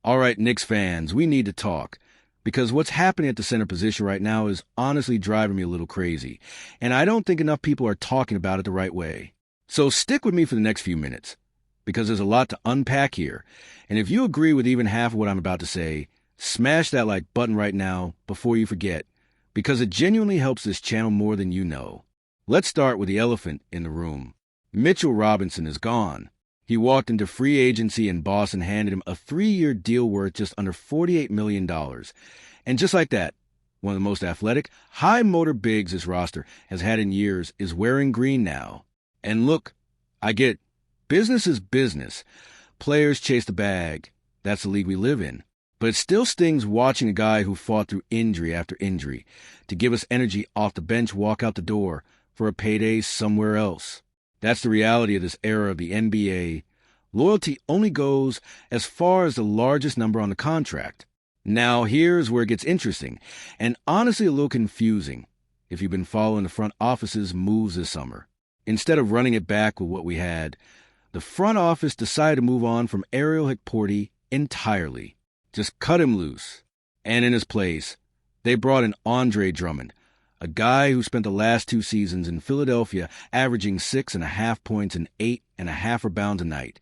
All right, Knicks fans, we need to talk. Because what's happening at the center position right now is honestly driving me a little crazy. And I don't think enough people are talking about it the right way. So stick with me for the next few minutes. Because there's a lot to unpack here. And if you agree with even half of what I'm about to say, smash that like button right now before you forget. Because it genuinely helps this channel more than you know. Let's start with the elephant in the room. Mitchell Robinson is gone. He walked into free agency and Boston handed him a 3-year deal worth just under $48 million. And just like that, one of the most athletic, high-motor bigs this roster has had in years is wearing green now. And look, I get it. Business is business. Players chase the bag. That's the league we live in. But it still stings watching a guy who fought through injury after injury to give us energy off the bench walk out the door for a payday somewhere else. That's the reality of this era of the NBA. Loyalty only goes as far as the largest number on the contract. Now, here's where it gets interesting, and honestly a little confusing, if you've been following the front office's moves this summer. Instead of running it back with what we had, the front office decided to move on from Ariel Hikporti entirely. Just cut him loose. And in his place, they brought in Andre Drummond, a guy who spent the last 2 seasons in Philadelphia averaging 6.5 points and 8.5 rebounds a night,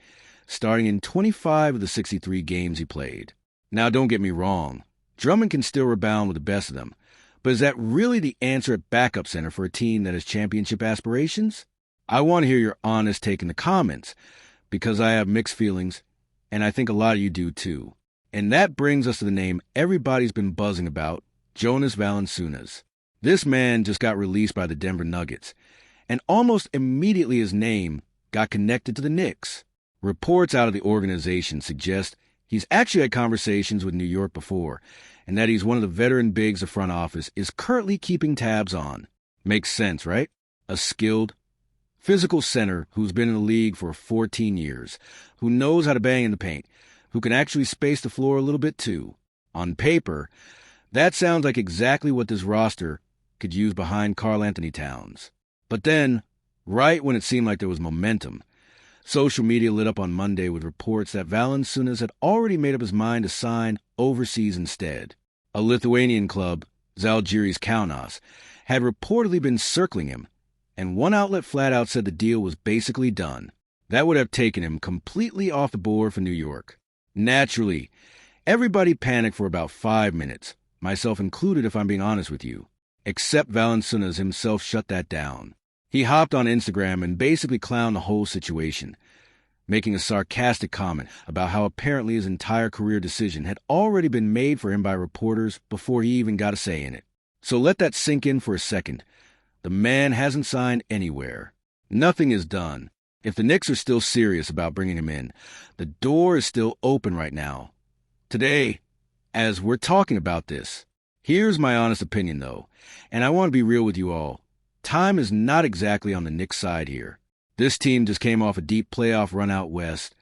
starting in 25 of the 63 games he played. Now, don't get me wrong. Drummond can still rebound with the best of them. But is that really the answer at backup center for a team that has championship aspirations? I want to hear your honest take in the comments, because I have mixed feelings, and I think a lot of you do too. And that brings us to the name everybody's been buzzing about, Jonas Valanciunas. This man just got released by the Denver Nuggets, and almost immediately his name got connected to the Knicks. Reports out of the organization suggest he's actually had conversations with New York before, and that he's one of the veteran bigs the front office is currently keeping tabs on. Makes sense, right? A skilled, physical center who's been in the league for 14 years, who knows how to bang in the paint, who can actually space the floor a little bit too. On paper, that sounds like exactly what this roster could use behind Karl Anthony Towns. But then, right when it seemed like there was momentum, social media lit up on Monday with reports that Valanciunas had already made up his mind to sign overseas instead. A Lithuanian club, Žalgiris Kaunas, had reportedly been circling him, and one outlet flat out said the deal was basically done. That would have taken him completely off the board for New York. Naturally, everybody panicked for about 5 minutes, myself included if I'm being honest with you. Except Valanciunas himself shut that down. He hopped on Instagram and basically clowned the whole situation, making a sarcastic comment about how apparently his entire career decision had already been made for him by reporters before he even got a say in it. So let that sink in for a second. The man hasn't signed anywhere. Nothing is done. If the Knicks are still serious about bringing him in, the door is still open right now. Today, as we're talking about this, here's my honest opinion, though, and I want to be real with you all. Time is not exactly on the Knicks' side here. This team just came off a deep playoff run out west.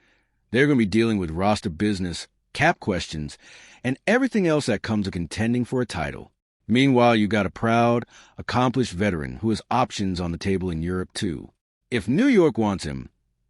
They're going to be dealing with roster business, cap questions, and everything else that comes with contending for a title. Meanwhile, you got a proud, accomplished veteran who has options on the table in Europe, too. If New York wants him,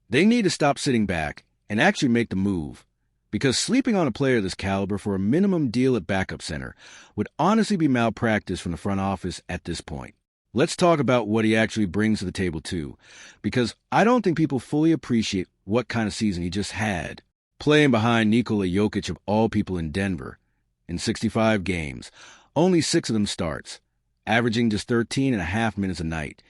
they need to stop sitting back and actually make the move. Because sleeping on a player of this caliber for a minimum deal at backup center would honestly be malpractice from the front office at this point. Let's talk about what he actually brings to the table, too, because I don't think people fully appreciate what kind of season he just had. Playing behind Nikola Jokic of all people in Denver. In 65 games, only 6 of them starts, averaging just 13.5 minutes a night.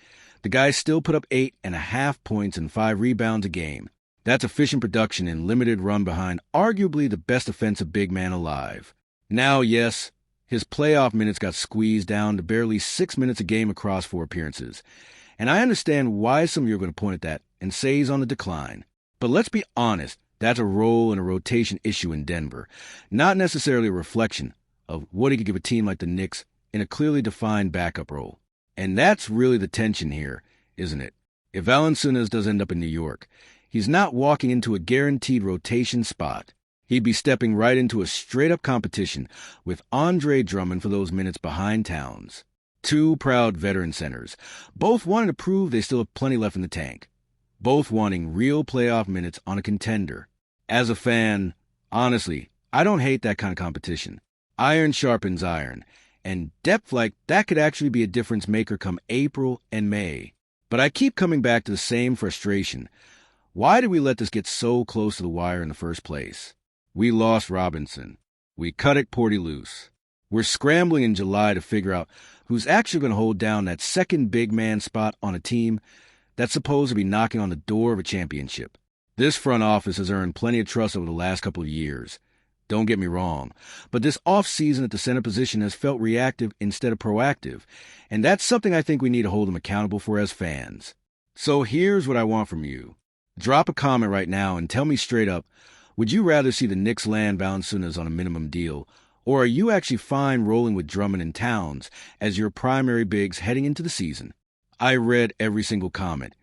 The guy still put up 8.5 points and 5 rebounds a game. That's efficient production and limited run behind arguably the best offensive big man alive. Now, yes, his playoff minutes got squeezed down to barely 6 minutes a game across 4 appearances. And I understand why some of you are going to point at that and say he's on the decline. But let's be honest, that's a role and a rotation issue in Denver, not necessarily a reflection of what he could give a team like the Knicks in a clearly defined backup role. And that's really the tension here, isn't it? If Valanciunas does end up in New York, he's not walking into a guaranteed rotation spot. He'd be stepping right into a straight-up competition with Andre Drummond for those minutes behind Towns. 2 proud veteran centers, both wanting to prove they still have plenty left in the tank. Both wanting real playoff minutes on a contender. As a fan, honestly, I don't hate that kind of competition. Iron sharpens iron, and depth like that could actually be a difference maker come April and May. But I keep coming back to the same frustration. Why did we let this get so close to the wire in the first place? We lost Robinson. We cut it Porty loose. We're scrambling in July to figure out who's actually going to hold down that second big man spot on a team that's supposed to be knocking on the door of a championship. This front office has earned plenty of trust over the last couple of years. Don't get me wrong, but this offseason at the center position has felt reactive instead of proactive, and that's something I think we need to hold them accountable for as fans. So here's what I want from you. Drop a comment right now and tell me straight up, would you rather see the Knicks land Valanciunas on a minimum deal, or are you actually fine rolling with Drummond and Towns as your primary bigs heading into the season? I read every single comment,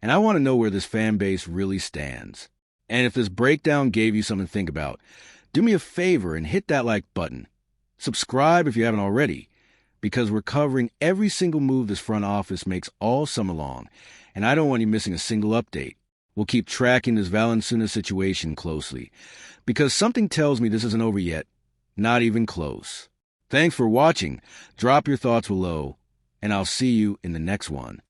and I want to know where this fan base really stands. And if this breakdown gave you something to think about, do me a favor and hit that like button. Subscribe if you haven't already, because we're covering every single move this front office makes all summer long, and I don't want you missing a single update. We'll keep tracking this Valanciunas situation closely, because something tells me this isn't over yet. Not even close. Thanks for watching. Drop your thoughts below, and I'll see you in the next one.